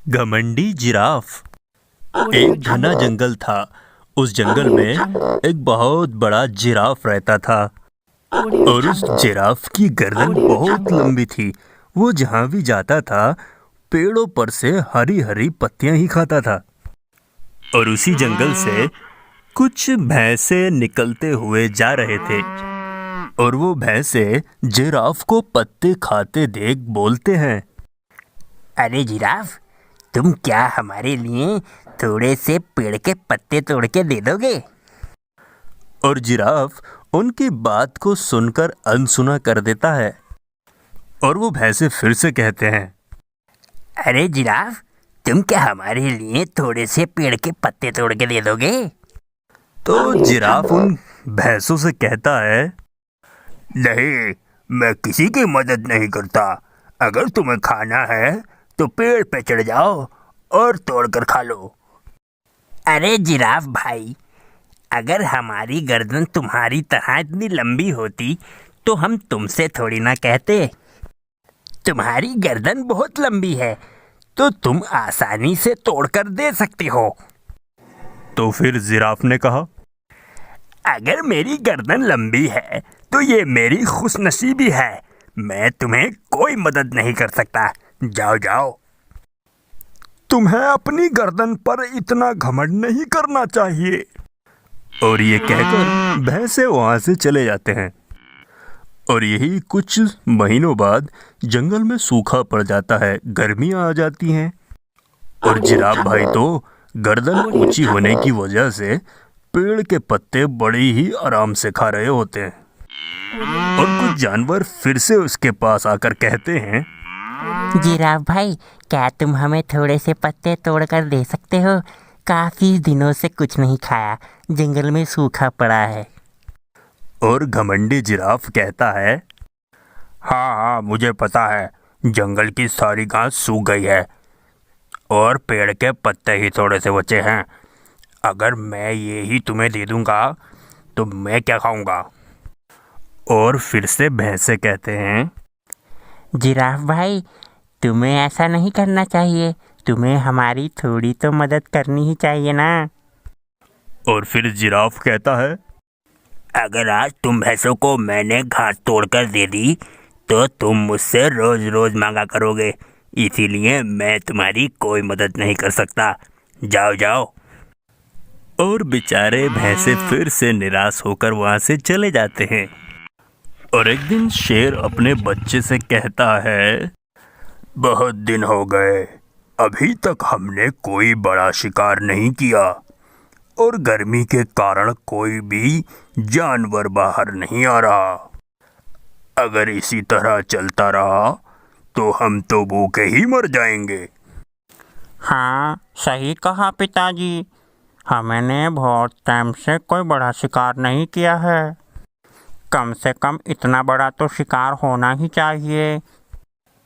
घमंडी जिराफ। एक घना जंगल था। उस जंगल में एक बहुत बड़ा जिराफ रहता था और उस जिराफ की गर्दन बहुत लंबी थी। वो जहाँ भी जाता था पेड़ों पर से हरी हरी पत्तियां ही खाता था। और उसी जंगल से कुछ भैंसे निकलते हुए जा रहे थे और वो भैंसे जिराफ को पत्ते खाते देख बोलते हैं, अरे जिराफ, तुम क्या हमारे लिए थोड़े से पेड़ के पत्ते तोड़ के दे दोगे? और जिराफ उनकी बात को सुनकर अनसुना कर देता है और वो भैंसे फिर से कहते हैं, अरे जिराफ, तुम क्या हमारे लिए थोड़े से पेड़ के पत्ते तोड़ के दे दोगे? तो जिराफ उन भैंसों से कहता है, नहीं, मैं किसी की मदद नहीं करता। अगर तुम्हें खाना है तो पेड़ पे चढ़ जाओ और तोड़कर खा लो। अरे जिराफ भाई, अगर हमारी गर्दन तुम्हारी तरह इतनी लंबी होती तो हम तुमसे थोड़ी ना कहते। तुम्हारी गर्दन बहुत लंबी है तो तुम आसानी से तोड़कर दे सकते हो। तो फिर जिराफ ने कहा, अगर मेरी गर्दन लंबी है तो ये मेरी खुशनसीबी है। मैं तुम्हें कोई मदद नहीं कर सकता। जाओ जाओ। तुम्हें अपनी गर्दन पर इतना घमंड नहीं करना चाहिए। और ये कहकर भैंसे वहां से चले जाते हैं। और यही कुछ महीनों बाद जंगल में सूखा पड़ जाता है, गर्मियां आ जाती हैं और जिराफ भाई तो गर्दन ऊंची होने की वजह से पेड़ के पत्ते बड़े ही आराम से खा रहे होते हैं। और कुछ जानवर फिर से उसके पास आकर कहते हैं, जिराफ भाई, क्या तुम हमें थोड़े से पत्ते तोड़कर दे सकते हो? काफी दिनों से कुछ नहीं खाया, जंगल में सूखा पड़ा है। और घमंडी जिराफ कहता है, हाँ, मुझे पता है। जंगल की सारी घास सूख गई है और पेड़ के पत्ते ही थोड़े से बचे हैं। अगर मैं ये ही तुम्हें दे दूंगा तो मैं क्या खाऊंगा? और फिर से भैंसे कहते हैं, जिराफ भाई, तुम्हें ऐसा नहीं करना चाहिए। तुम्हें हमारी थोड़ी तो मदद करनी ही चाहिए ना। और फिर जिराफ कहता है, अगर आज तुम भैंसों को मैंने घास तोड़कर दे दी तो तुम मुझसे रोज रोज मांगा करोगे। इसीलिए मैं तुम्हारी कोई मदद नहीं कर सकता। जाओ जाओ। और बेचारे भैंसे फिर से निराश होकर वहां से चले जाते हैं। और एक दिन शेर अपने बच्चे से कहता है, बहुत दिन हो गए, अभी तक हमने कोई बड़ा शिकार नहीं किया और गर्मी के कारण कोई भी जानवर बाहर नहीं आ रहा। अगर इसी तरह चलता रहा तो हम तो भूखे ही मर जाएंगे। हाँ, सही कहा पिताजी। हमने बहुत टाइम से कोई बड़ा शिकार नहीं किया है। कम से कम इतना बड़ा तो शिकार होना ही चाहिए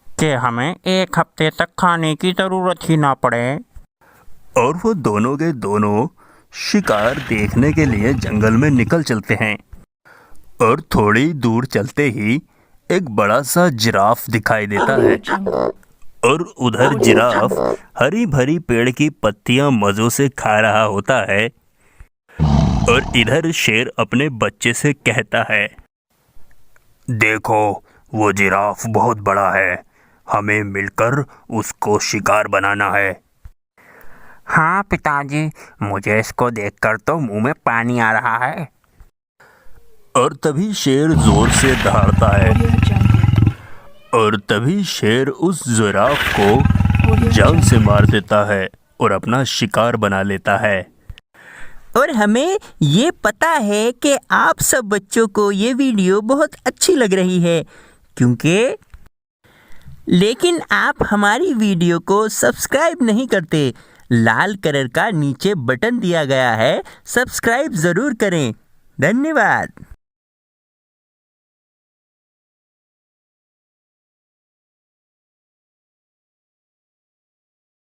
कि हमें एक हफ्ते तक खाने की ज़रूरत ही ना पड़े। और वो दोनों के दोनों शिकार देखने के लिए जंगल में निकल चलते हैं। और थोड़ी दूर चलते ही एक बड़ा सा जिराफ दिखाई देता है। और उधर जिराफ हरी भरी पेड़ की पत्तियां मज़ों से खा रहा होता है। और इधर शेर अपने बच्चे से कहता है, देखो, वो जिराफ बहुत बड़ा है। हमें मिलकर उसको शिकार बनाना है। हाँ पिताजी, मुझे इसको देखकर तो मुंह में पानी आ रहा है। और तभी शेर जोर से दहाड़ता है और तभी शेर उस जिराफ को जान से मार देता है और अपना शिकार बना लेता है। और हमें ये पता है कि आप सब बच्चों को ये वीडियो बहुत अच्छी लग रही है लेकिन आप हमारी वीडियो को सब्सक्राइब नहीं करते। लाल कलर का नीचे बटन दिया गया है, सब्सक्राइब ज़रूर करें। धन्यवाद।